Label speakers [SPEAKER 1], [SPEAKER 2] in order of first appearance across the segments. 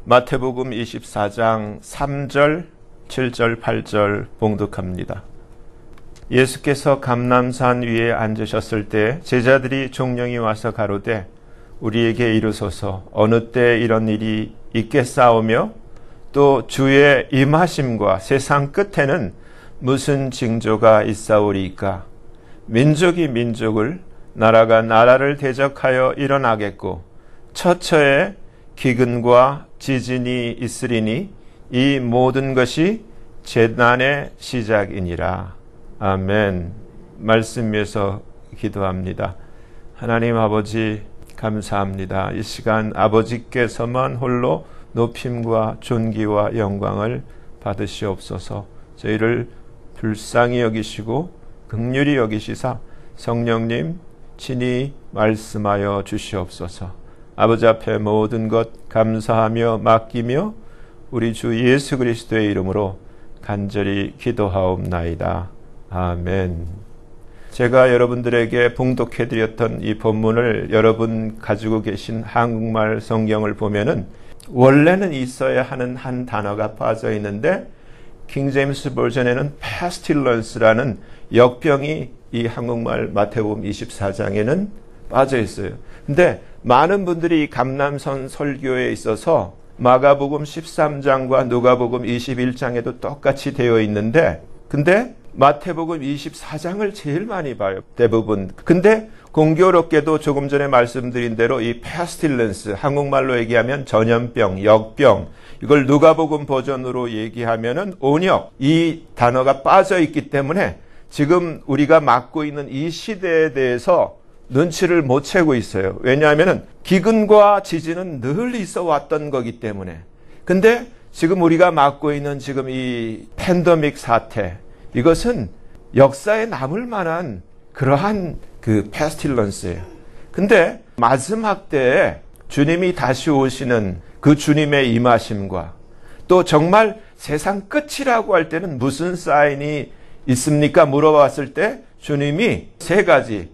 [SPEAKER 1] 마태복음 24장 3절, 7절, 8절 봉독합니다. 예수께서 감람산 위에 앉으셨을 때 제자들이 종령이 와서 가로되 우리에게 이르소서 어느 때 이런 일이 있겠사오며 또 주의 임하심과 세상 끝에는 무슨 징조가 있사오리이까? 민족이 민족을, 나라가 나라를 대적하여 일어나겠고 처처에 기근과 지진이 있으리니 이 모든 것이 재난의 시작이니라. 아멘. 말씀 위에서 기도합니다. 하나님 아버지 감사합니다. 이 시간 아버지께서만 홀로 높임과 존귀와 영광을 받으시옵소서. 저희를 불쌍히 여기시고 긍휼히 여기시사 성령님 친히 말씀하여 주시옵소서. 아버지 앞에 모든 것 감사하며 맡기며 우리 주 예수 그리스도의 이름으로 간절히 기도하옵나이다. 아멘. 제가 여러분들에게 봉독해드렸던 이 본문을 여러분 가지고 계신 한국말 성경을 보면은 원래는 있어야 하는 한 단어가 빠져 있는데 킹 제임스 버전에는 pestilence라는 역병이 이 한국말 마태복음 24장에는 빠져 있어요. 근데 많은 분들이 이 감람산 설교에 있어서 마가복음 13장과 누가복음 21장에도 똑같이 되어 있는데 근데 마태복음 24장을 제일 많이 봐요. 대부분. 근데 공교롭게도 조금 전에 말씀드린 대로 이 pestilence, 한국말로 얘기하면 전염병, 역병, 이걸 누가복음 버전으로 얘기하면은 온역, 이 단어가 빠져 있기 때문에 지금 우리가 맞고 있는 이 시대에 대해서 눈치를 못 채고 있어요. 왜냐하면은 기근과 지진은 늘 있어 왔던 거기 때문에. 근데 지금 우리가 맞고 있는 지금 이 팬데믹 사태, 이것은 역사에 남을 만한 그러한 그 페스틸런스예요. 근데 마지막 때에 주님이 다시 오시는 그 주님의 임하심과 또 정말 세상 끝이라고 할 때는 무슨 사인이 있습니까? 물어봤을 때 주님이 세 가지,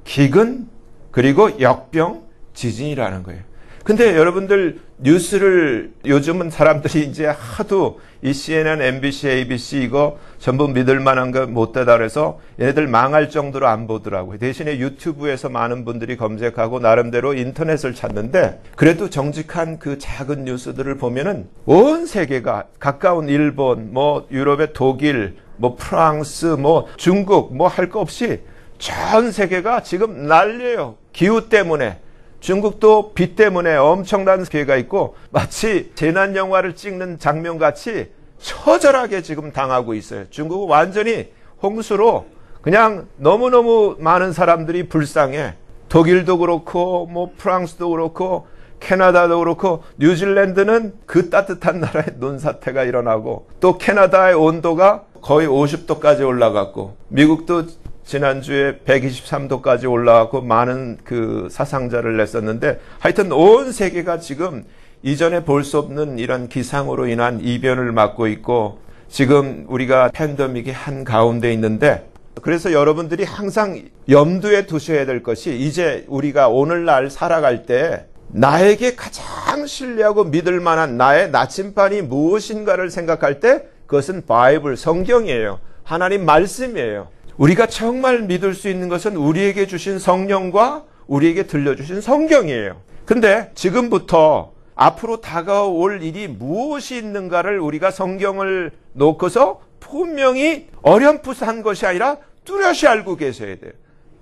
[SPEAKER 1] 기근, 그리고 역병, 지진이라는 거예요. 근데 여러분들 뉴스를 요즘은 사람들이 이제 하도 이 CNN, MBC, ABC 이거 전부 믿을 만한 거 못 되다 그래서 얘네들 망할 정도로 안 보더라고요. 대신에 유튜브에서 많은 분들이 검색하고 나름대로 인터넷을 찾는데 그래도 정직한 그 작은 뉴스들을 보면은 온 세계가 가까운 일본, 뭐 유럽의 독일, 뭐 프랑스, 뭐 중국 뭐 할 거 없이 전 세계가 지금 난리예요. 기후 때문에. 중국도 비 때문에 엄청난 피해가 있고 마치 재난 영화를 찍는 장면같이 처절하게 지금 당하고 있어요. 중국은 완전히 홍수로 그냥 너무너무 많은 사람들이 불쌍해. 독일도 그렇고 뭐 프랑스도 그렇고 캐나다도 그렇고 뉴질랜드는 그 따뜻한 나라에 눈사태가 일어나고 또 캐나다의 온도가 거의 50도까지 올라갔고 미국도 지난주에 123도까지 올라가고 많은 그 사상자를 냈었는데 하여튼 온 세계가 지금 이전에 볼 수 없는 이런 기상으로 인한 이변을 맞고 있고 지금 우리가 팬데믹의 한가운데 있는데 그래서 여러분들이 항상 염두에 두셔야 될 것이 이제 우리가 오늘날 살아갈 때 나에게 가장 신뢰하고 믿을 만한 나의 나침반이 무엇인가를 생각할 때 그것은 바이블, 성경이에요. 하나님 말씀이에요. 우리가 정말 믿을 수 있는 것은 우리에게 주신 성령과 우리에게 들려주신 성경이에요. 근데 지금부터 앞으로 다가올 일이 무엇이 있는가를 우리가 성경을 놓고서 분명히 어렴풋한 것이 아니라 뚜렷이 알고 계셔야 돼요.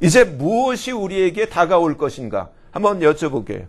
[SPEAKER 1] 이제 무엇이 우리에게 다가올 것인가 한번 여쭤볼게요.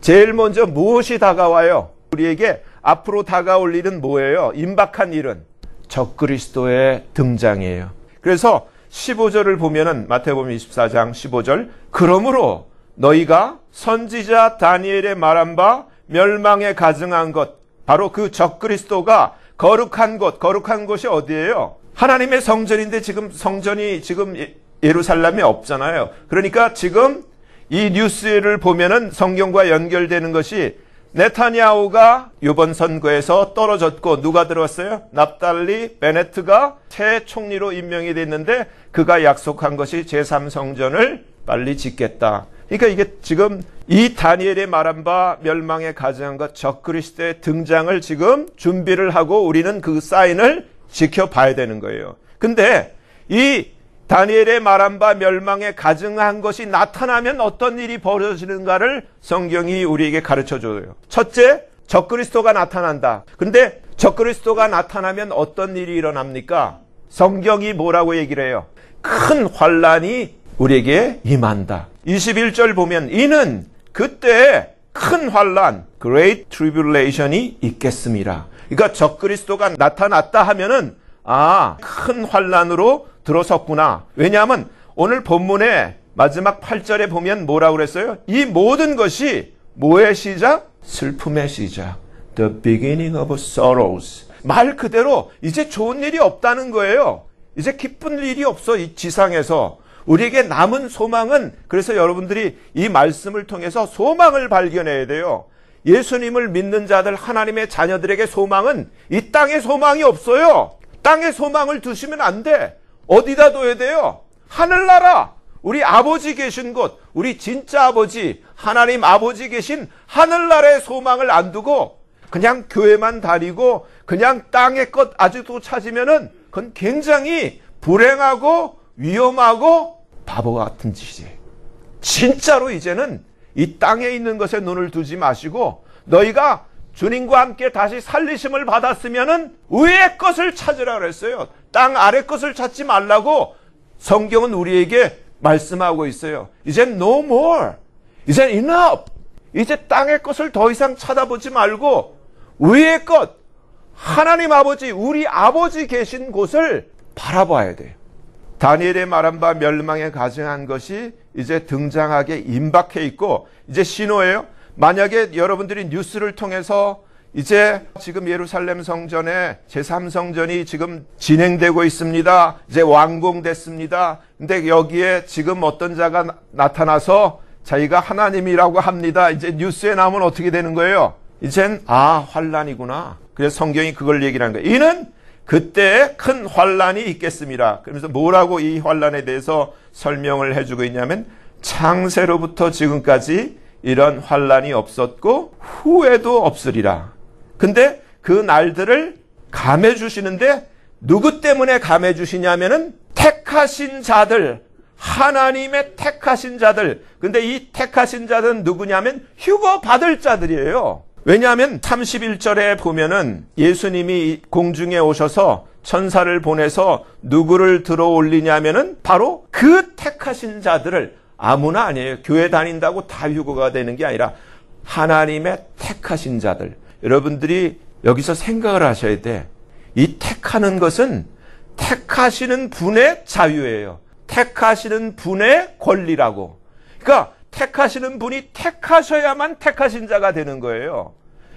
[SPEAKER 1] 제일 먼저 무엇이 다가와요? 우리에게 앞으로 다가올 일은 뭐예요? 임박한 일은 적그리스도의 등장이에요. 그래서 15절을 보면은 마태복음 24장 15절 그러므로 너희가 선지자 다니엘의 말한 바 멸망에 가증한 것 바로 그 적그리스도가 거룩한 곳이 어디예요? 하나님의 성전인데 지금 성전이 지금 예루살렘에 없잖아요. 그러니까 지금 이 뉴스를 보면은 성경과 연결되는 것이 네타냐후가 이번 선거에서 떨어졌고 누가 들어왔어요? 납달리 베네트가 새 총리로 임명이 됐는데 그가 약속한 것이 제3성전을 빨리 짓겠다. 그러니까 이게 지금 이 다니엘의 말한 바 멸망에 가증한 것 적그리스도의 등장을 지금 준비를 하고 우리는 그 사인을 지켜봐야 되는 거예요. 근데 이 다니엘의 말한 바 멸망에 가증한 것이 나타나면 어떤 일이 벌어지는가를 성경이 우리에게 가르쳐줘요. 첫째, 적그리스도가 나타난다. 근데 적그리스도가 나타나면 어떤 일이 일어납니까? 성경이 뭐라고 얘기를 해요? 큰 환란이 우리에게 임한다. 21절 보면 이는 그때 큰 환란, Great Tribulation이 있겠습니다. 그러니까 적그리스도가 나타났다 하면은 큰 환란으로 들어섰구나. 왜냐하면 오늘 본문의 마지막 8절에 보면 뭐라고 그랬어요? 이 모든 것이 뭐의 시작? 슬픔의 시작. The beginning of sorrows. 말 그대로 이제 좋은 일이 없다는 거예요. 이제 기쁜 일이 없어, 이 지상에서. 우리에게 남은 소망은, 그래서 여러분들이 이 말씀을 통해서 소망을 발견해야 돼요. 예수님을 믿는 자들, 하나님의 자녀들에게 소망은 이 땅에 소망이 없어요. 땅에 소망을 두시면 안 돼. 어디다 둬야 돼요? 하늘나라, 우리 아버지 계신 곳, 우리 진짜 아버지, 하나님 아버지 계신 하늘나라에 소망을 안 두고 그냥 교회만 다니고 그냥 땅의 것 아직도 찾으면은 그건 굉장히 불행하고 위험하고 바보 같은 짓이지. 진짜로 이제는 이 땅에 있는 것에 눈을 두지 마시고 너희가 주님과 함께 다시 살리심을 받았으면은 위의 것을 찾으라 그랬어요. 땅 아래 것을 찾지 말라고 성경은 우리에게 말씀하고 있어요. 이젠 no more. 이젠 enough. 이제 땅의 것을 더 이상 찾아보지 말고 위의 것, 하나님 아버지, 우리 아버지 계신 곳을 바라봐야 돼요. 다니엘의 말한 바 멸망에 가증한 것이 이제 등장하게 임박해 있고 이제 신호예요. 만약에 여러분들이 뉴스를 통해서 이제 지금 예루살렘 성전에 제3성전이 지금 진행되고 있습니다. 이제 완공됐습니다. 근데 여기에 지금 어떤 자가 나타나서 자기가 하나님이라고 합니다. 이제 뉴스에 나오면 어떻게 되는 거예요? 이젠 환란이구나. 그래서 성경이 그걸 얘기를 하는 거예요. 이는 그때 큰 환란이 있겠습니다. 그러면서 뭐라고 이 환란에 대해서 설명을 해주고 있냐면 창세로부터 지금까지 이런 환란이 없었고 후에도 없으리라. 근데 그 날들을 감해 주시는데 누구 때문에 감해 주시냐면은 택하신 자들, 하나님의 택하신 자들. 근데 이 택하신 자들은 누구냐면 휴거 받을 자들이에요. 왜냐하면 31절에 보면은 예수님이 공중에 오셔서 천사를 보내서 누구를 들어 올리냐면은 바로 그 택하신 자들을, 아무나 아니에요. 교회 다닌다고 다 휴거가 되는 게 아니라 하나님의 택하신 자들. 여러분들이 여기서 생각을 하셔야 돼. 이 택하는 것은 택하시는 분의 자유예요. 택하시는 분의 권리라고. 그러니까 택하시는 분이 택하셔야만 택하신 자가 되는 거예요.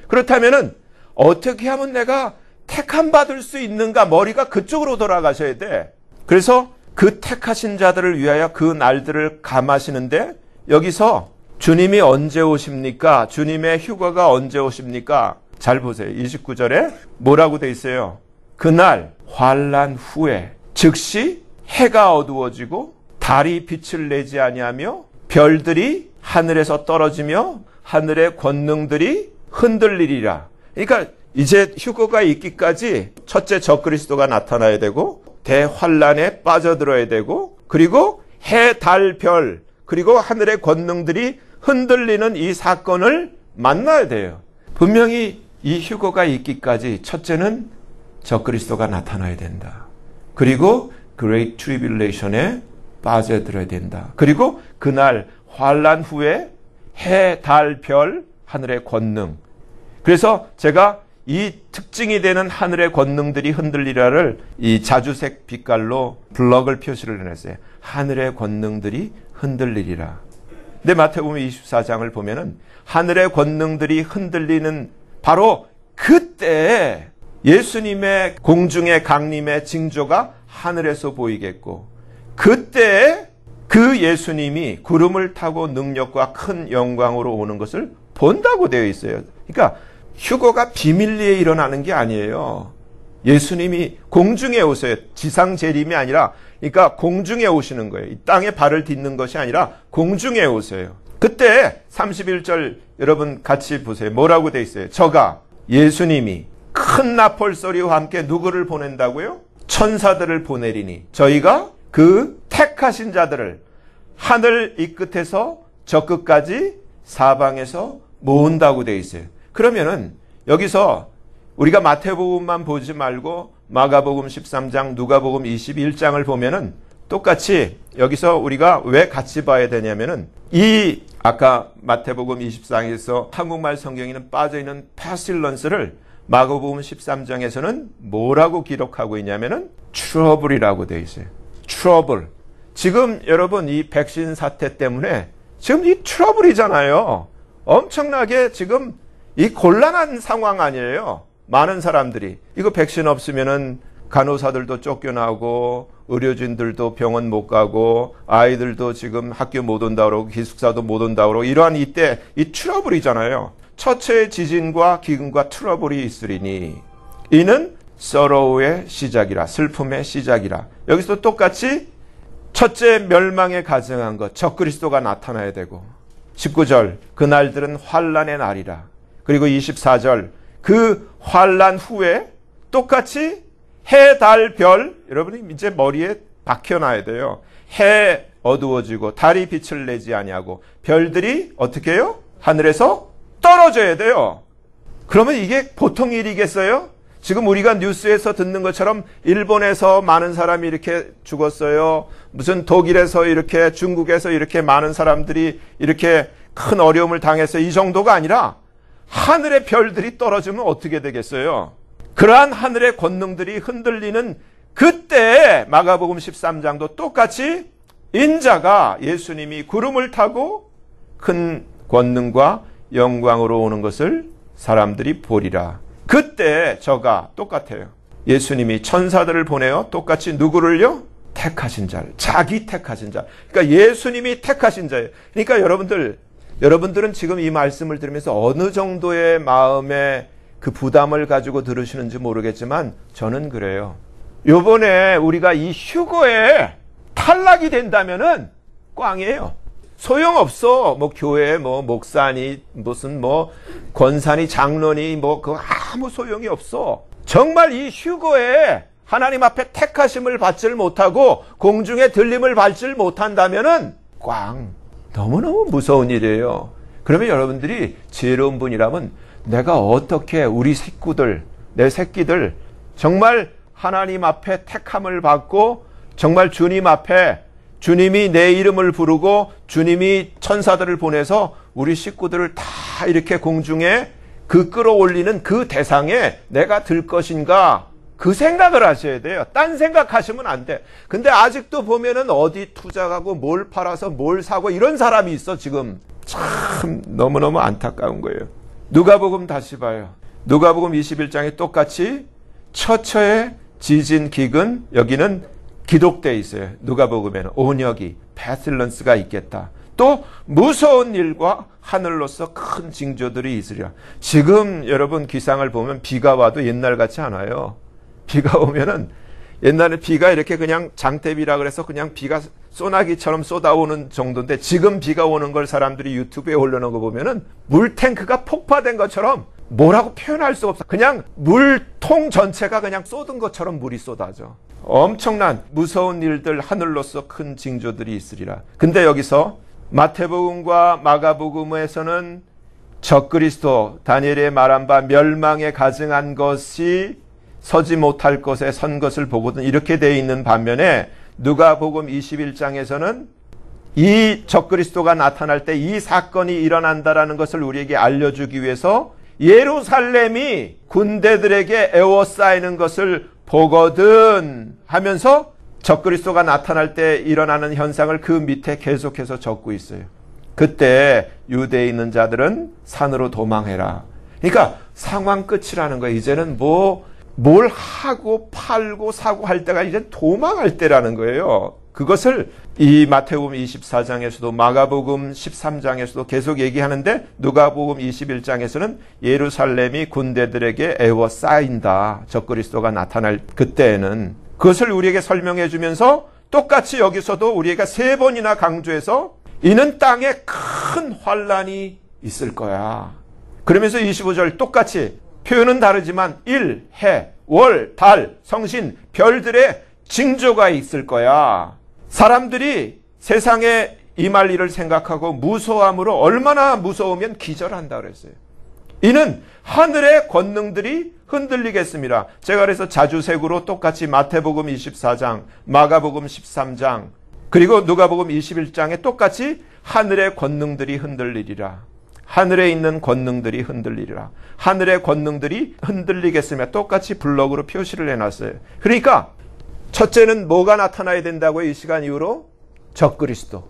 [SPEAKER 1] 그렇다면은 어떻게 하면 내가 택함 받을 수 있는가? 머리가 그쪽으로 돌아가셔야 돼. 그래서 그 택하신 자들을 위하여 그 날들을 감하시는데 여기서 주님이 언제 오십니까? 주님의 휴거가 언제 오십니까? 잘 보세요. 29절에 뭐라고 돼 있어요? 그날 환란 후에 즉시 해가 어두워지고 달이 빛을 내지 아니하며 별들이 하늘에서 떨어지며 하늘의 권능들이 흔들리리라. 그러니까 이제 휴거가 있기까지 첫째 적그리스도가 나타나야 되고 대환란에 빠져들어야 되고 그리고 해, 달, 별 그리고 하늘의 권능들이 흔들리는 이 사건을 만나야 돼요. 분명히 이 휴거가 있기까지 첫째는 적그리스도가 나타나야 된다. 그리고 Great Tribulation에 빠져들어야 된다. 그리고 그날 환란 후에 해, 달, 별, 하늘의 권능. 그래서 제가 이 특징이 되는 하늘의 권능들이 흔들리라를 이 자주색 빛깔로 블럭을 표시를 해놨어요. 하늘의 권능들이 흔들리리라. 근데 마태복음 24장을 보면은 하늘의 권능들이 흔들리는 바로 그때 예수님의 공중의 강림의 징조가 하늘에서 보이겠고 그때 그 예수님이 구름을 타고 능력과 큰 영광으로 오는 것을 본다고 되어 있어요. 그러니까 휴거가 비밀리에 일어나는 게 아니에요. 예수님이 공중에 오세요. 지상 재림이 아니라, 그러니까 공중에 오시는 거예요. 이 땅에 발을 딛는 것이 아니라 공중에 오세요. 그때 31절 여러분 같이 보세요. 뭐라고 돼 있어요? 저가 예수님이 큰 나팔 소리와 함께 누구를 보낸다고요? 천사들을 보내리니 저희가 그 택하신 자들을 하늘 이 끝에서 저 끝까지 사방에서 모은다고 돼 있어요. 그러면은 여기서 우리가 마태복음만 보지 말고 마가복음 13장, 누가복음 21장을 보면은 똑같이 여기서 우리가 왜 같이 봐야 되냐면은 이 아까 마태복음 24장에서 한국말 성경에는 빠져있는 패실런스를 마가복음 13장에서는 뭐라고 기록하고 있냐면은 트러블이라고 되어 있어요. 트러블. 지금 여러분 이 백신 사태 때문에 지금 이 트러블이잖아요. 엄청나게 지금 이 곤란한 상황 아니에요. 많은 사람들이 이거 백신 없으면은 간호사들도 쫓겨나고 의료진들도 병원 못 가고 아이들도 지금 학교 못 온다 그러고 기숙사도 못 온다 그러고 이러한 이때 이 트러블이잖아요. 첫째 지진과 기근과 트러블이 있으리니 이는 sorrow의 시작이라, 슬픔의 시작이라. 여기서도 똑같이 첫째 멸망에 가증한 것, 적그리스도가 나타나야 되고 19절 그날들은 환난의 날이라. 그리고 24절 그 환난 후에 똑같이 해, 달, 별 여러분이 이제 머리에 박혀놔야 돼요. 해 어두워지고 달이 빛을 내지 아니하고 별들이 어떻게 해요? 하늘에서 떨어져야 돼요. 그러면 이게 보통 일이겠어요? 지금 우리가 뉴스에서 듣는 것처럼 일본에서 많은 사람이 이렇게 죽었어요. 무슨 독일에서 이렇게 중국에서 이렇게 많은 사람들이 이렇게 큰 어려움을 당해서 이 정도가 아니라 하늘의 별들이 떨어지면 어떻게 되겠어요? 그러한 하늘의 권능들이 흔들리는 그때 마가복음 13장도 똑같이 인자가 예수님이 구름을 타고 큰 권능과 영광으로 오는 것을 사람들이 보리라. 그때 저가 똑같아요. 예수님이 천사들을 보내어 똑같이 누구를요? 택하신 자를. 자기 택하신 자. 그러니까 예수님이 택하신 자예요. 그러니까 여러분들은 지금 이 말씀을 들으면서 어느 정도의 마음의 그 부담을 가지고 들으시는지 모르겠지만 저는 그래요. 요번에 우리가 이 휴거에 탈락이 된다면은 꽝이에요. 소용없어. 뭐 교회 뭐 목사니 무슨 뭐 권사니 장로니 뭐 그거 아무 소용이 없어. 정말 이 휴거에 하나님 앞에 택하심을 받질 못하고 공중에 들림을 받질 못한다면은 꽝. 너무너무 무서운 일이에요. 그러면 여러분들이 지혜로운 분이라면 내가 어떻게 우리 식구들, 내 새끼들 정말 하나님 앞에 택함을 받고 정말 주님 앞에 주님이 내 이름을 부르고 주님이 천사들을 보내서 우리 식구들을 다 이렇게 공중에 그 끌어올리는 그 대상에 내가 들 것인가 그 생각을 하셔야 돼요. 딴 생각하시면 안 돼. 근데 아직도 보면은 어디 투자하고 뭘 팔아서 뭘 사고 이런 사람이 있어 지금. 참 너무너무 안타까운 거예요. 누가복음 다시 봐요. 누가복음 21장에 똑같이 처처의 지진 기근 여기는 기록되어 있어요. 누가복음에는 온역이 패실런스가 있겠다. 또 무서운 일과 하늘로서 큰 징조들이 있으리라. 지금 여러분 기상을 보면 비가 와도 옛날 같지 않아요. 비가 오면은 옛날에 비가 이렇게 그냥 장대비라 그래서 그냥 비가 소나기처럼 쏟아오는 정도인데 지금 비가 오는 걸 사람들이 유튜브에 올려놓은 거 보면은 물탱크가 폭파된 것처럼 뭐라고 표현할 수가 없어. 그냥 물통 전체가 그냥 쏟은 것처럼 물이 쏟아져. 엄청난 무서운 일들 하늘로서 큰 징조들이 있으리라. 근데 여기서 마태복음과 마가복음에서는 적그리스도 다니엘의 말한 바 멸망에 가증한 것이 서지 못할 것에 선 것을 보거든 이렇게 되어 있는 반면에 누가복음 21장에서는 이 적그리스도가 나타날 때 이 사건이 일어난다라는 것을 우리에게 알려주기 위해서 예루살렘이 군대들에게 에워싸이는 것을 보거든 하면서 적그리스도가 나타날 때 일어나는 현상을 그 밑에 계속해서 적고 있어요. 그때 유대에 있는 자들은 산으로 도망해라. 그러니까 상황 끝이라는 거예요. 이제는 뭘 하고 팔고 사고 할 때가 이제 도망할 때라는 거예요. 그것을 이 마태복음 24장에서도 마가복음 13장에서도 계속 얘기하는데 누가복음 21장에서는 예루살렘이 군대들에게 에워싸인다. 적그리스도가 나타날 그때에는 그것을 우리에게 설명해 주면서 똑같이 여기서도 우리가 3번이나 강조해서 이는 땅에 큰 환란이 있을 거야. 그러면서 25절 똑같이 표현은 다르지만 일, 해, 월, 달, 성신, 별들의 징조가 있을 거야. 사람들이 세상에 임할 일을 생각하고 무서워함으로 얼마나 무서우면 기절한다 그랬어요. 이는 하늘의 권능들이 흔들리겠습니다. 제가 그래서 자주색으로 똑같이 마태복음 24장, 마가복음 13장, 그리고 누가복음 21장에 똑같이 하늘의 권능들이 흔들리리라. 하늘에 있는 권능들이 흔들리리라. 하늘의 권능들이 흔들리겠으며 똑같이 블럭으로 표시를 해놨어요. 그러니까 첫째는 뭐가 나타나야 된다고요? 이 시간 이후로 적그리스도.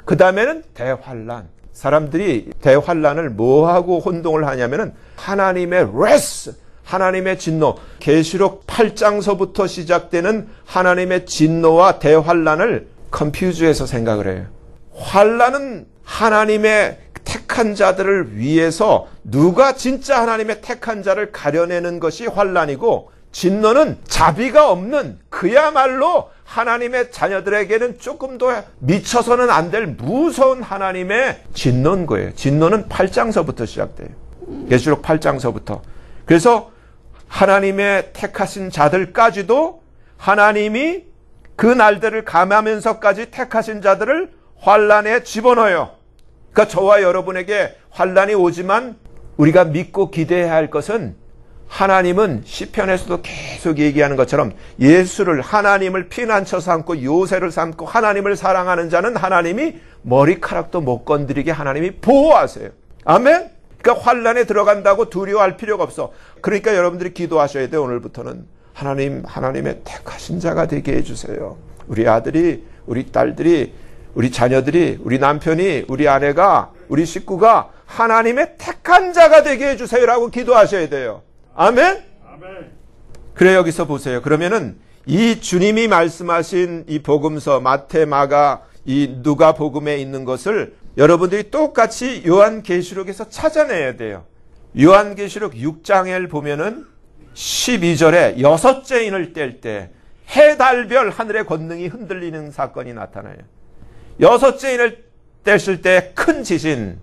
[SPEAKER 1] 그 다음에는 대환란. 사람들이 대환란을 뭐하고 혼동을 하냐면은 하나님의 레스, 하나님의 진노. 계시록 8장서부터 시작되는 하나님의 진노와 대환란을 컨퓨즈해서 생각을 해요. 환란은 하나님의 택한 자들을 위해서 누가 진짜 하나님의 택한 자를 가려내는 것이 환란이고, 진노는 자비가 없는 그야말로 하나님의 자녀들에게는 조금 더 미쳐서는 안 될 무서운 하나님의 진노인 거예요. 진노는 8장서부터 시작돼요. 계시록 8장서부터. 그래서 하나님의 택하신 자들까지도 하나님이 그 날들을 감하면서까지 택하신 자들을 환란에 집어넣어요. 그러니까 저와 여러분에게 환란이 오지만 우리가 믿고 기대해야 할 것은 하나님은 시편에서도 계속 얘기하는 것처럼 예수를, 하나님을 피난처 삼고 요새를 삼고 하나님을 사랑하는 자는 하나님이 머리카락도 못 건드리게 하나님이 보호하세요. 아멘? 그러니까 환란에 들어간다고 두려워할 필요가 없어. 그러니까 여러분들이 기도하셔야 돼요. 오늘부터는 하나님, 하나님의 택하신 자가 되게 해주세요. 우리 아들이, 우리 딸들이, 우리 자녀들이, 우리 남편이, 우리 아내가, 우리 식구가 하나님의 택한 자가 되게 해주세요라고 기도하셔야 돼요. 아멘? 아멘. 그래, 여기서 보세요. 그러면은 이 주님이 말씀하신 이 복음서 마태, 마가, 이 누가복음에 있는 것을 여러분들이 똑같이 요한계시록에서 찾아내야 돼요. 요한계시록 6장을 보면은 12절에 6째 인을 뗄 때 해달별 하늘의 권능이 흔들리는 사건이 나타나요. 6째 인을 뗐을 때 큰 지진,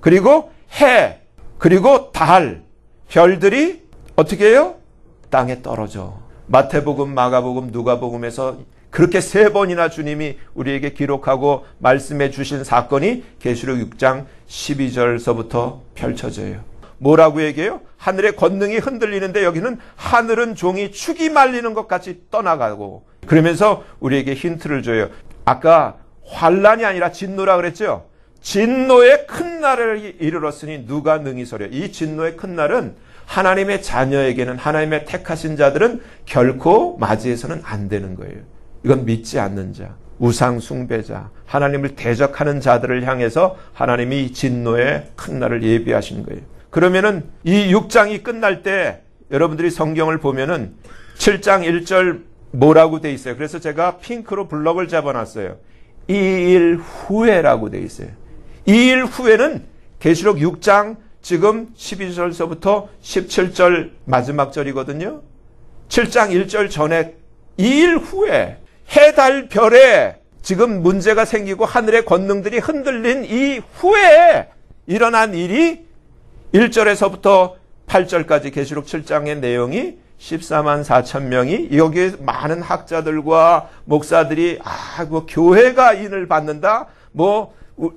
[SPEAKER 1] 그리고 해, 그리고 달, 별들이 어떻게 해요? 땅에 떨어져. 마태복음, 마가복음, 누가복음에서 그렇게 3번이나 주님이 우리에게 기록하고 말씀해 주신 사건이 계시록 6장 12절서부터 펼쳐져요. 뭐라고 얘기해요? 하늘의 권능이 흔들리는데 여기는 하늘은 종이 축이 말리는 것 같이 떠나가고, 그러면서 우리에게 힌트를 줘요. 아까 환란이 아니라 진노라 그랬죠? 진노의 큰 날을 이르렀으니 누가 능히 서려. 이 진노의 큰 날은 하나님의 자녀에게는, 하나님의 택하신 자들은 결코 맞이해서는 안 되는 거예요. 이건 믿지 않는 자, 우상 숭배자, 하나님을 대적하는 자들을 향해서 하나님이 진노의 큰 날을 예비하신 거예요. 그러면은 이 6장이 끝날 때 여러분들이 성경을 보면은 7장 1절 뭐라고 돼 있어요? 그래서 제가 핑크로 블럭을 잡아놨어요. 이 일 후에라고 돼 있어요. 이 일 후에는 계시록 6장 지금 12절서부터 17절 마지막 절이거든요. 7장 1절 전에 이 일 후에 해, 달, 별에 지금 문제가 생기고 하늘의 권능들이 흔들린 이 후에 일어난 일이 1절에서부터 8절까지 계시록 7장의 내용이 14만 4천 명이, 여기에 많은 학자들과 목사들이 뭐 교회가 인을 받는다, 뭐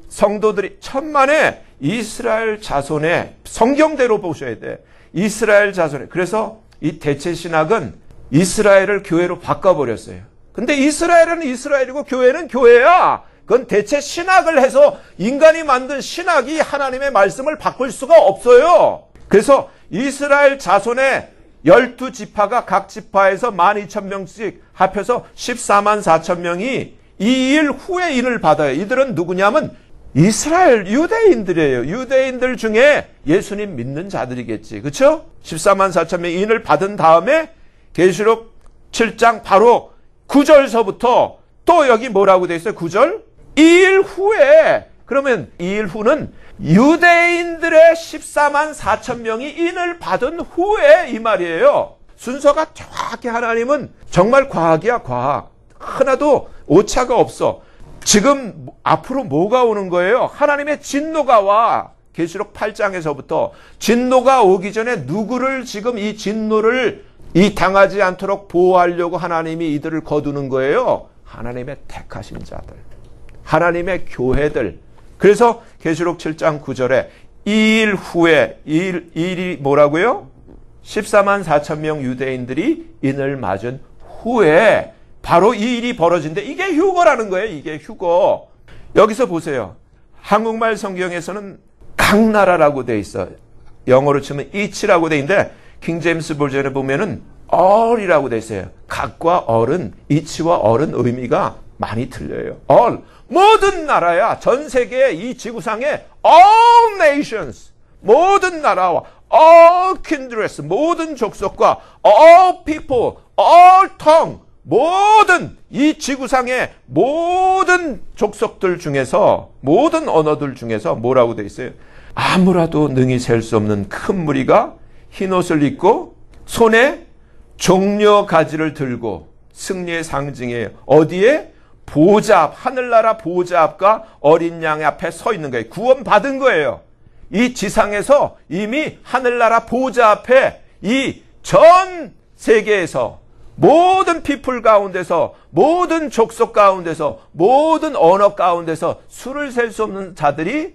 [SPEAKER 1] 성도들이 천만에 이스라엘 자손의, 성경대로 보셔야 돼. 이스라엘 자손의. 그래서 이 대체 신학은 이스라엘을 교회로 바꿔버렸어요. 근데 이스라엘은 이스라엘이고 교회는 교회야. 그건 대체 신학을 해서 인간이 만든 신학이 하나님의 말씀을 바꿀 수가 없어요. 그래서 이스라엘 자손의 12지파가 각 지파에서 12,000명씩 합해서 14만 4천 명이 이 일 후에 인을 받아요. 이들은 누구냐면 이스라엘 유대인들이에요. 유대인들 중에 예수님 믿는 자들이겠지. 그렇죠? 14만 4천 명 인을 받은 다음에 계시록 7장 바로 9절서부터 또 또 여기 뭐라고 돼 있어요? 9절. 2일 후에, 그러면 2일 후는 유대인들의 14만 4천 명이 인을 받은 후에 이 말이에요. 순서가 정확히 하나님은 정말 과학이야, 과학. 하나도 오차가 없어. 지금 앞으로 뭐가 오는 거예요? 하나님의 진노가 와. 계시록 8장에서부터 진노가 오기 전에 누구를 지금 이 진노를 당하지 않도록 보호하려고 하나님이 이들을 거두는 거예요. 하나님의 택하신 자들, 하나님의 교회들. 그래서 계시록 7장 9절에 2일 후에, 2일이 뭐라고요? 14만 4천 명 유대인들이 인을 맞은 후에 바로 이 일이 벌어진대. 이게 휴거라는 거예요. 이게 휴거. 여기서 보세요. 한국말 성경에서는 각 나라라고 돼 있어. 영어로 치면 each라고 돼 있는데 킹제임스 버전에 보면은 all이라고 돼 있어요. 각과 all은, each와 all은 의미가 많이 틀려요. all, 모든 나라야. 전 세계 이 지구상에 all nations, 모든 나라와 all kindreds, 모든 족속과 all people, all tongue, 모든 이 지구상의 모든 족속들 중에서, 모든 언어들 중에서 뭐라고 돼 있어요? 아무라도 능히 셀 수 없는 큰 무리가 흰 옷을 입고 손에 종려 가지를 들고, 승리의 상징이에요. 어디에? 보좌 앞, 하늘나라 보좌 앞과 어린 양 앞에 서 있는 거예요. 구원받은 거예요. 이 지상에서 이미 하늘나라 보좌 앞에 이 전 세계에서 모든 피플 가운데서, 모든 족속 가운데서, 모든 언어 가운데서 수를 셀 수 없는 자들이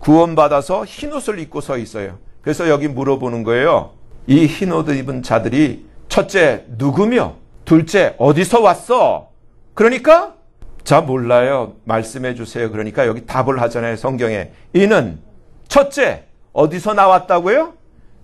[SPEAKER 1] 구원받아서 흰옷을 입고 서 있어요. 그래서 여기 물어보는 거예요. 이 흰옷 입은 자들이 첫째 누구며 둘째 어디서 왔어? 그러니까 자 몰라요. 말씀해 주세요. 그러니까 여기 답을 하잖아요. 성경에. 이는 첫째 어디서 나왔다고요?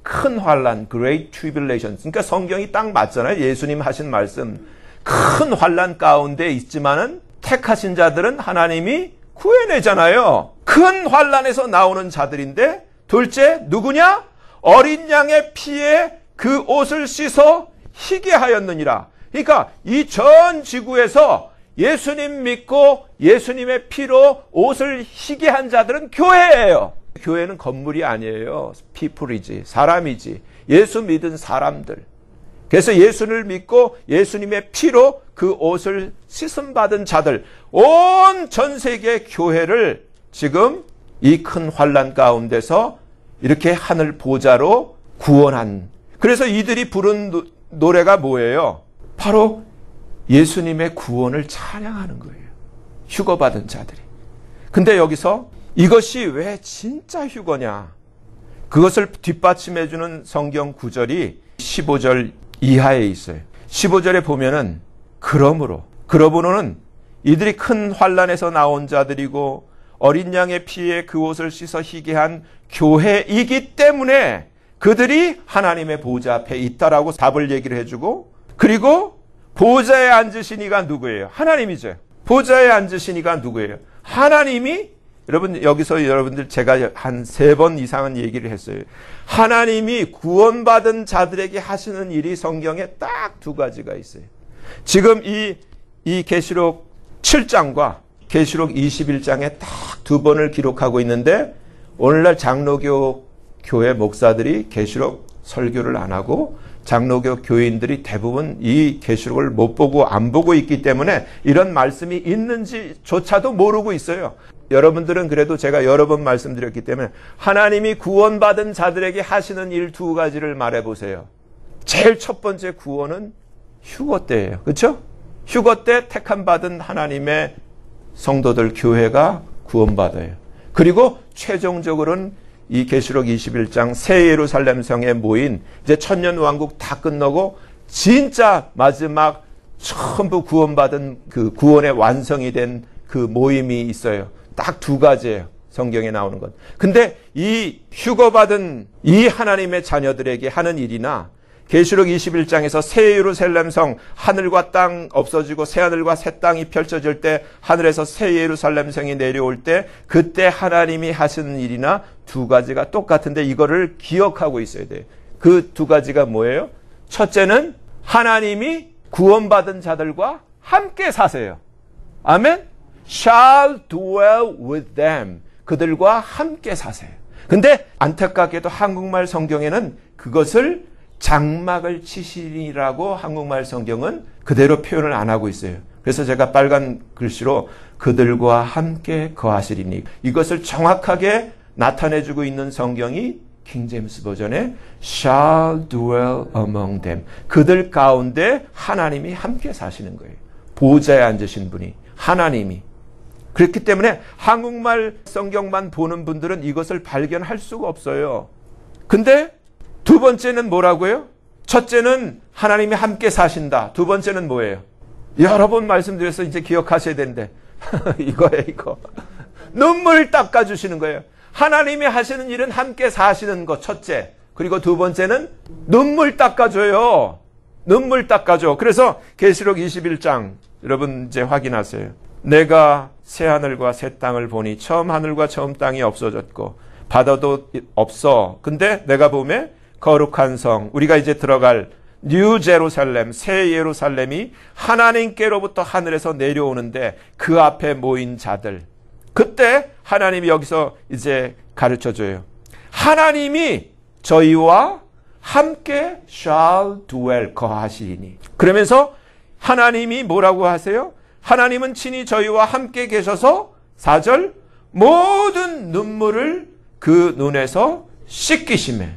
[SPEAKER 1] 큰 환란, Great Tribulation. 그러니까 성경이 딱 맞잖아요. 예수님 하신 말씀. 큰 환란 가운데 있지만은 택하신 자들은 하나님이 구해내잖아요. 큰 환란에서 나오는 자들인데 둘째 누구냐? 어린 양의 피에 그 옷을 씻어 희게 하였느니라. 그러니까 이 전 지구에서 예수님 믿고 예수님의 피로 옷을 희게 한 자들은 교회예요. 교회는 건물이 아니에요. people이지, 사람이지. 예수 믿은 사람들. 그래서 예수를 믿고 예수님의 피로 그 옷을 씻음받은 자들, 온 전 세계 교회를 지금 이 큰 환란 가운데서 이렇게 하늘 보좌로 구원한. 그래서 이들이 부른 노래가 뭐예요? 바로 예수님의 구원을 찬양하는 거예요. 휴거받은 자들이. 근데 여기서 이것이 왜 진짜 휴거냐? 그것을 뒷받침해주는 성경 구절이 15절 이하에 있어요. 15절에 보면은 그러므로는 이들이 큰 환란에서 나온 자들이고 어린 양의 피에 그 옷을 씻어 희게 한 교회이기 때문에 그들이 하나님의 보좌 앞에 있다라고 답을 얘기를 해주고, 그리고 보좌에 앉으신 이가 누구예요? 하나님이죠. 보좌에 앉으신 이가 누구예요? 하나님이, 여러분 여기서 여러분들 제가 한 3번 이상은 얘기를 했어요. 하나님이 구원받은 자들에게 하시는 일이 성경에 딱 2가지가 있어요. 지금 이 계시록 7장과 계시록 21장에 딱 2번을 기록하고 있는데, 오늘날 장로교 교회 목사들이 계시록 설교를 안 하고 장로교 교인들이 대부분 이 계시록을 못 보고 안 보고 있기 때문에 이런 말씀이 있는지조차도 모르고 있어요. 여러분들은 그래도 제가 여러 번 말씀드렸기 때문에 하나님이 구원받은 자들에게 하시는 일 2가지를 말해보세요. 제일 첫 번째 구원은 휴거 때예요. 그렇죠? 휴거 때 택함받은 하나님의 성도들, 교회가 구원받아요. 그리고 최종적으로는 이 계시록 21장 새 예루살렘 성에 모인 이제 천년왕국 다 끝나고 진짜 마지막 전부 구원받은 그 구원의 완성이 된 그 모임이 있어요. 딱 2가지예요. 성경에 나오는 것. 근데 이 휴거받은 이 하나님의 자녀들에게 하는 일이나 계시록 21장에서 새 예루살렘 성, 하늘과 땅 없어지고 새 하늘과 새 땅이 펼쳐질 때, 하늘에서 새 예루살렘 성이 내려올 때, 그때 하나님이 하시는 일이나 2가지가 똑같은데 이거를 기억하고 있어야 돼요. 그 2가지가 뭐예요? 첫째는 하나님이 구원받은 자들과 함께 사세요. 아멘? shall dwell with them. 그들과 함께 사세요. 근데 안타깝게도 한국말 성경에는 그것을 장막을 치시리라고 한국말 성경은 그대로 표현을 안 하고 있어요. 그래서 제가 빨간 글씨로 그들과 함께 거하시리니 이것을 정확하게 나타내주고 있는 성경이 킹제임스 버전에 shall dwell among them. 그들 가운데 하나님이 함께 사시는 거예요. 보좌에 앉으신 분이 하나님이. 그렇기 때문에 한국말 성경만 보는 분들은 이것을 발견할 수가 없어요. 근데 두 번째는 뭐라고요? 첫째는 하나님이 함께 사신다. 두 번째는 뭐예요? 여러 번 말씀드려서 이제 기억하셔야 되는데 이거예요, 이거. 눈물 닦아주시는 거예요. 하나님이 하시는 일은 함께 사시는 것, 첫째. 그리고 두 번째는 눈물 닦아줘요. 눈물 닦아줘. 그래서 계시록 21장 여러분 이제 확인하세요. 내가 새 하늘과 새 땅을 보니 처음 하늘과 처음 땅이 없어졌고 바다도 없어. 근데 내가 보면 거룩한 성, 우리가 이제 들어갈 뉴 제루살렘, 새 예루살렘이 하나님께로부터 하늘에서 내려오는데 그 앞에 모인 자들. 그때 하나님이 여기서 이제 가르쳐줘요. 하나님이 저희와 함께 shall dwell, 거하시리니. 그러면서 하나님이 뭐라고 하세요? 하나님은 친히 저희와 함께 계셔서 4절 모든 눈물을 그 눈에서 씻기시매.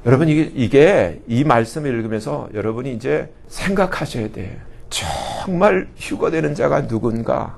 [SPEAKER 1] 여러분 이게 이 말씀을 읽으면서 여러분이 이제 생각하셔야 돼요. 정말 휴거되는 자가 누군가?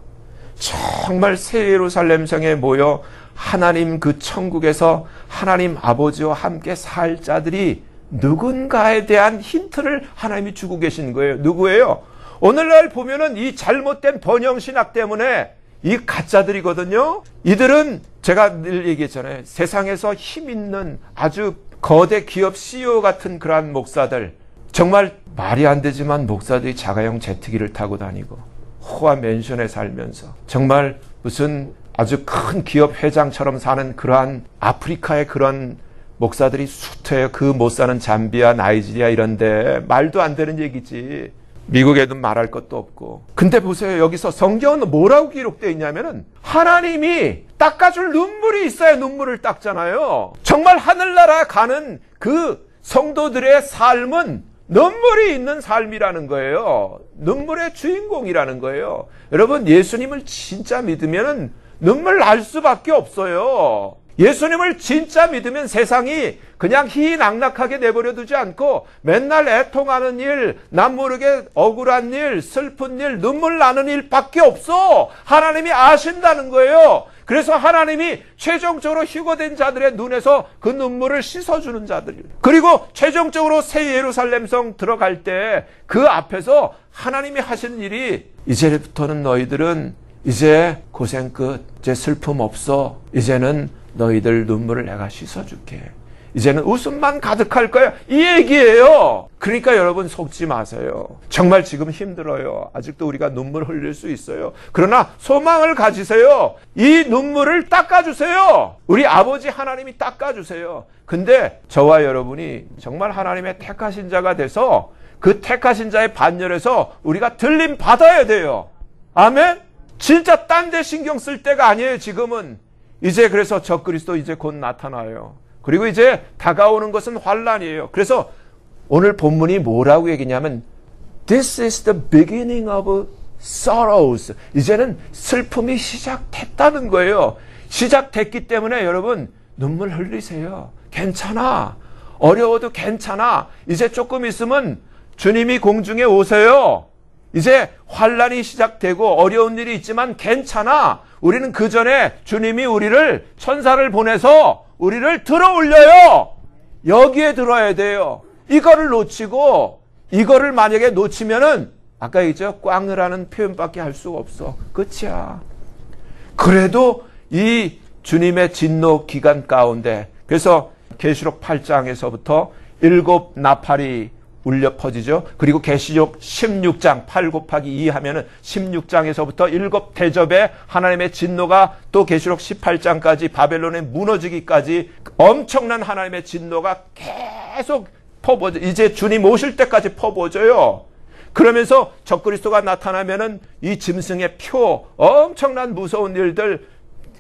[SPEAKER 1] 정말 새 예루살렘 성에 모여 하나님 그 천국에서 하나님 아버지와 함께 살 자들이 누군가에 대한 힌트를 하나님이 주고 계신 거예요. 누구예요? 오늘날 보면은 이 잘못된 번영신학 때문에 이 가짜들이거든요. 이들은 제가 늘 얘기했잖아요. 세상에서 힘 있는 아주 거대 기업 CEO 같은 그러한 목사들, 정말 말이 안 되지만 목사들이 자가용 제트기를 타고 다니고 호화 맨션에 살면서 정말 무슨 아주 큰 기업 회장처럼 사는 그러한 아프리카의 그런 목사들이 수트예요. 그 못 사는 잠비아, 나이지리아 이런데 말도 안 되는 얘기지. 미국에도 말할 것도 없고. 근데 보세요. 여기서 성경은 뭐라고 기록되어 있냐면은 하나님이 닦아줄 눈물이 있어야 눈물을 닦잖아요. 정말 하늘나라 가는 그 성도들의 삶은 눈물이 있는 삶이라는 거예요. 눈물의 주인공이라는 거예요. 여러분 예수님을 진짜 믿으면은 눈물 날 수밖에 없어요. 예수님을 진짜 믿으면 세상이 그냥 희희낙낙하게 내버려 두지 않고 맨날 애통하는 일, 남 모르게 억울한 일, 슬픈 일, 눈물 나는 일밖에 없어. 하나님이 아신다는 거예요. 그래서 하나님이 최종적으로 휴거된 자들의 눈에서 그 눈물을 씻어주는 자들이에요. 그리고 최종적으로 새 예루살렘 성 들어갈 때 그 앞에서 하나님이 하시는 일이 이제부터는 너희들은 이제 고생 끝, 이제 슬픔 없어. 이제는 너희들 눈물을 내가 씻어줄게. 이제는 웃음만 가득할 거야. 이 얘기예요. 그러니까 여러분 속지 마세요. 정말 지금 힘들어요. 아직도 우리가 눈물 흘릴 수 있어요. 그러나 소망을 가지세요. 이 눈물을 닦아주세요. 우리 아버지 하나님이 닦아주세요. 근데 저와 여러분이 정말 하나님의 택하신 자가 돼서 그 택하신 자의 반열에서 우리가 들림 받아야 돼요. 아멘? 진짜 딴 데 신경 쓸 때가 아니에요. 지금은. 이제 그래서 적그리스도 이제 곧 나타나요. 그리고 이제 다가오는 것은 환란이에요. 그래서 오늘 본문이 뭐라고 얘기냐면 This is the beginning of sorrows. 이제는 슬픔이 시작됐다는 거예요. 시작됐기 때문에 여러분 눈물 흘리세요. 괜찮아. 어려워도 괜찮아. 이제 조금 있으면 주님이 공중에 오세요. 이제 환란이 시작되고 어려운 일이 있지만 괜찮아. 우리는 그 전에 주님이 우리를 천사를 보내서 우리를 들어 올려요. 여기에 들어야 돼요. 이거를 놓치고 이거를 만약에 놓치면은 아까 얘기했죠. 꽝을 표현밖에 할 수가 없어. 끝이야. 그래도 이 주님의 진노 기간 가운데 그래서 계시록 8장에서부터 7 나팔이 울려 퍼지죠. 그리고 계시록 16장 8 곱하기 2 하면은 16장에서부터 7 대접에 하나님의 진노가 또 계시록 18장까지 바벨론에 무너지기까지 엄청난 하나님의 진노가 계속 퍼부어져. 이제 주님 오실 때까지 퍼부어져요. 그러면서 적그리스도가 나타나면은 이 짐승의 표, 엄청난 무서운 일들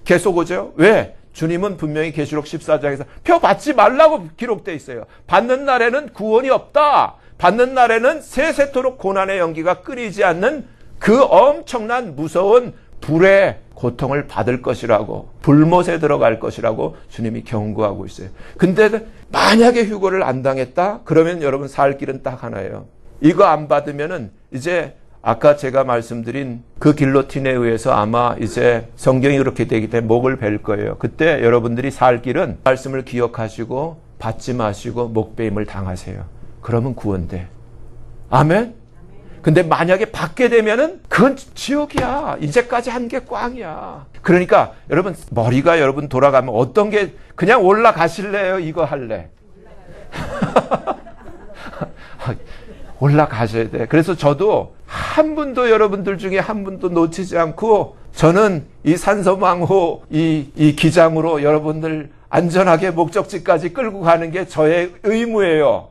[SPEAKER 1] 계속 오죠. 왜? 주님은 분명히 계시록 14장에서 표 받지 말라고 기록되어 있어요. 받는 날에는 구원이 없다. 받는 날에는 세세토록 고난의 연기가 끊이지 않는 그 엄청난 무서운 불의 고통을 받을 것이라고, 불못에 들어갈 것이라고 주님이 경고하고 있어요. 근데 만약에 휴거를 안 당했다? 그러면 여러분 살 길은 딱 하나예요. 이거 안 받으면은 이제 아까 제가 말씀드린 그 길로틴에 의해서 아마 이제 성경이 그렇게 되기 때문에 목을 벨 거예요. 그때 여러분들이 살 길은 말씀을 기억하시고 받지 마시고 목베임을 당하세요. 그러면 구원돼. 아멘? 근데 만약에 받게 되면은 그건 지옥이야. 이제까지 한 게 꽝이야. 그러니까 여러분 머리가 여러분 돌아가면 어떤 게 그냥 올라가실래요? 이거 할래? 올라가셔야 돼. 그래서 저도 한 분도 여러분들 중에 한 분도 놓치지 않고 저는 이 산서망호 이 기장으로 여러분들 안전하게 목적지까지 끌고 가는 게 저의 의무예요.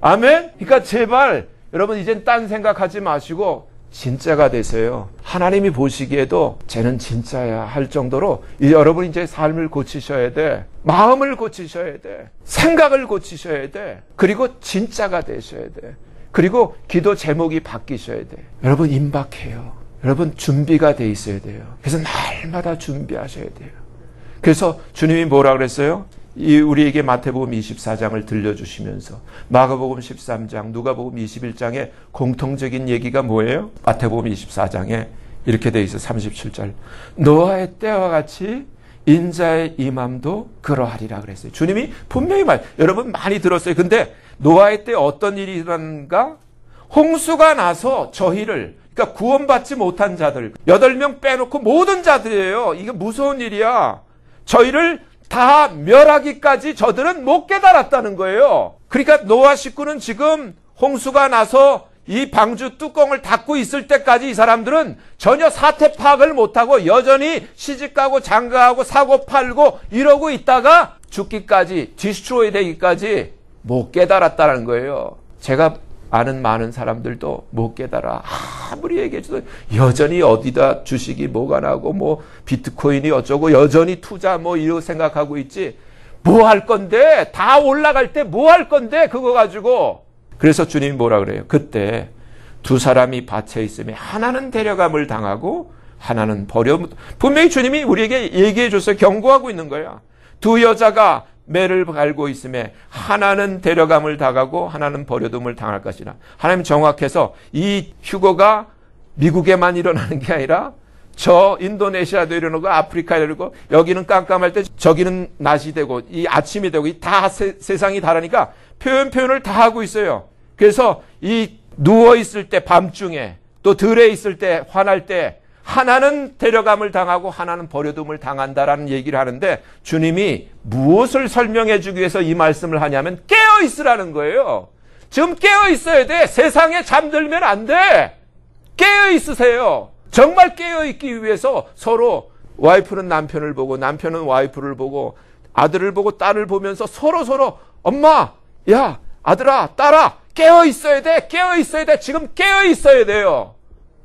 [SPEAKER 1] 아멘? 그러니까 제발 여러분 이젠 딴 생각하지 마시고 진짜가 되세요. 하나님이 보시기에도 쟤는 진짜야 할 정도로 여러분이 이제 삶을 고치셔야 돼. 마음을 고치셔야 돼. 생각을 고치셔야 돼. 그리고 진짜가 되셔야 돼. 그리고 기도 제목이 바뀌셔야 돼. 여러분 임박해요. 여러분 준비가 돼 있어야 돼요. 그래서 날마다 준비하셔야 돼요. 그래서 주님이 뭐라 그랬어요? 우리에게 마태복음 24장을 들려주시면서 마가복음 13장, 누가복음 21장의 공통적인 얘기가 뭐예요? 마태복음 24장에 이렇게 돼 있어 37절. 노아의 때와 같이 인자의 임함도 그러하리라 그랬어요. 주님이 분명히 여러분 많이 들었어요. 근데 노아의 때 어떤 일이 일어났는가? 홍수가 나서 저희를, 그러니까 구원받지 못한 자들 8명 빼놓고 모든 자들이에요. 이게 무서운 일이야. 저희를 다 멸하기까지 저들은 못 깨달았다는 거예요. 그러니까 노아 식구는 지금 홍수가 나서 이 방주 뚜껑을 닫고 있을 때까지 이 사람들은 전혀 사태 파악을 못하고 여전히 시집가고 장가하고 사고 팔고 이러고 있다가 죽기까지, 디스트로이 되기까지 못 깨달았다는 거예요. 제가 아는 많은 사람들도 못 깨달아. 아무리 얘기해줘도 여전히 어디다 주식이 뭐가 나고 뭐 비트코인이 어쩌고 여전히 투자 뭐 이러고 생각하고 있지. 뭐 할 건데? 다 올라갈 때 뭐 할 건데? 그거 가지고. 그래서 주님이 뭐라 그래요? 그때 두 사람이 밭에 있으면 하나는 데려감을 당하고 하나는 분명히 주님이 우리에게 얘기해 줬어요. 경고하고 있는 거야. 두 여자가 매를 갈고 있음에 하나는 데려감을 당하고 하나는 버려둠을 당할 것이라. 하나님 정확해서 이 휴거가 미국에만 일어나는 게 아니라 저 인도네시아도 이러고 아프리카에 이러고 여기는 깜깜할 때 저기는 낮이 되고 이 아침이 되고 다 세상이 다르니까 표현을 다 하고 있어요. 그래서 이 누워있을 때 밤중에 또 들에 있을 때 화날 때 하나는 데려감을 당하고 하나는 버려둠을 당한다라는 얘기를 하는데 주님이 무엇을 설명해 주기 위해서 이 말씀을 하냐면 깨어 있으라는 거예요. 지금 깨어 있어야 돼. 세상에 잠들면 안 돼. 깨어 있으세요. 정말 깨어 있기 위해서 서로 와이프는 남편을 보고 남편은 와이프를 보고 아들을 보고 딸을 보면서 서로 엄마, 야, 아들아, 딸아, 깨어 있어야 돼. 깨어 있어야 돼. 지금 깨어 있어야 돼요.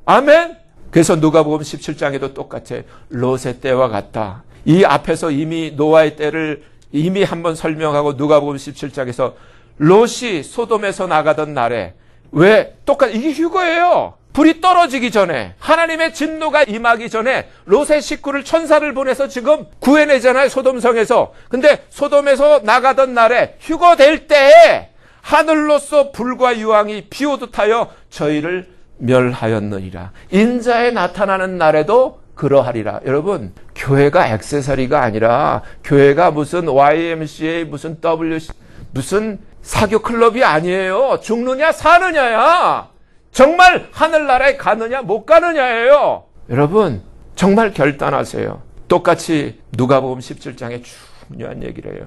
[SPEAKER 1] 아멘. 그래서 누가복음 17장에도 똑같아. 롯의 때와 같다. 이 앞에서 이미 노아의 때를 이미 한번 설명하고 누가복음 17장에서 롯이 소돔에서 나가던 날에 왜 똑같이 이게 휴거예요. 불이 떨어지기 전에 하나님의 진노가 임하기 전에 롯의 식구를 천사를 보내서 지금 구해내잖아요. 소돔성에서. 근데 소돔에서 나가던 날에 휴거될 때에 하늘로서 불과 유황이 비오듯 하여 저희를 멸하였느니라. 인자에 나타나는 날에도 그러하리라. 여러분, 교회가 액세서리가 아니라 교회가 무슨 YMCA 무슨 WC 무슨 사교 클럽이 아니에요. 죽느냐 사느냐야. 정말 하늘나라에 가느냐 못 가느냐예요. 여러분 정말 결단하세요. 똑같이 누가복음 17장에 중요한 얘기를 해요.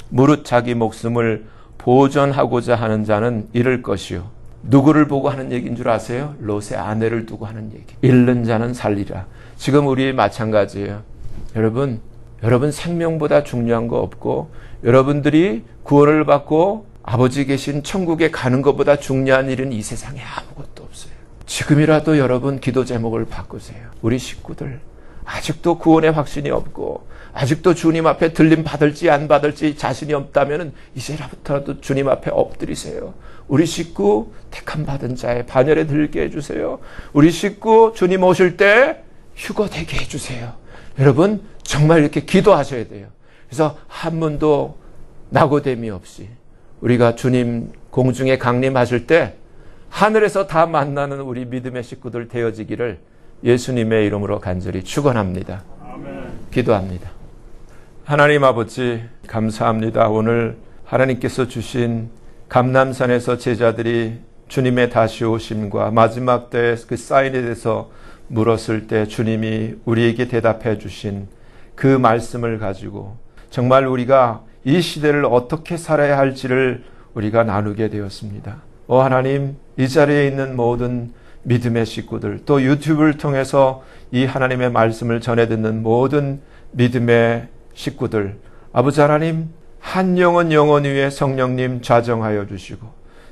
[SPEAKER 1] 무릇 자기 목숨을 보존하고자 하는 자는 잃을 것이요. 누구를 보고 하는 얘기인 줄 아세요? 롯의 아내를 두고 하는 얘기. 잃는 자는 살리라. 지금 우리 마찬가지예요. 여러분 생명보다 중요한 거 없고 여러분들이 구원을 받고 아버지 계신 천국에 가는 것보다 중요한 일은 이 세상에 아무것도 없어요. 지금이라도 여러분 기도 제목을 바꾸세요. 우리 식구들 아직도 구원의 확신이 없고 아직도 주님 앞에 들림 받을지 안 받을지 자신이 없다면 이제라부터라도 주님 앞에 엎드리세요. 우리 식구 택함 받은 자의 반열에 들게 해주세요. 우리 식구 주님 오실 때 휴거 되게 해주세요. 여러분 정말 이렇게 기도하셔야 돼요. 그래서 한 분도 낙오됨이 없이 우리가 주님 공중에 강림하실 때 하늘에서 다 만나는 우리 믿음의 식구들 되어지기를 예수님의 이름으로 간절히 축원합니다. 기도합니다. 하나님 아버지 감사합니다. 오늘 하나님께서 주신 감람산에서 제자들이 주님의 다시 오심과 마지막 때의 그 사인에 대해서 물었을 때 주님이 우리에게 대답해 주신 그 말씀을 가지고 정말 우리가 이 시대를 어떻게 살아야 할지를 우리가 나누게 되었습니다. 하나님, 이 자리에 있는 모든 믿음의 식구들, 또 유튜브를 통해서 이 하나님의 말씀을 전해 듣는 모든 믿음의 식구들, 아버지 하나님, 한 영혼 영혼 위에 성령님 좌정하여 주시고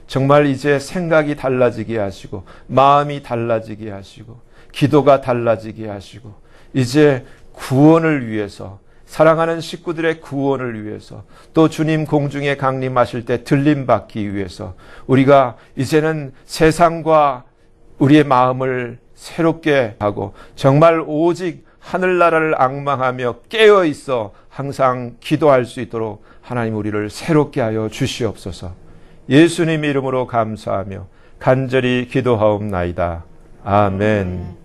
[SPEAKER 1] 정말 이제 생각이 달라지게 하시고 마음이 달라지게 하시고 기도가 달라지게 하시고 이제 구원을 위해서 사랑하는 식구들의 구원을 위해서 또 주님 공중에 강림하실 때 들림받기 위해서 우리가 이제는 세상과 우리의 마음을 새롭게 하고 정말 오직 하늘나라를 앙망하며 깨어있어 항상 기도할 수 있도록 하나님 우리를 새롭게 하여 주시옵소서. 예수님 이름으로 감사하며 간절히 기도하옵나이다. 아멘.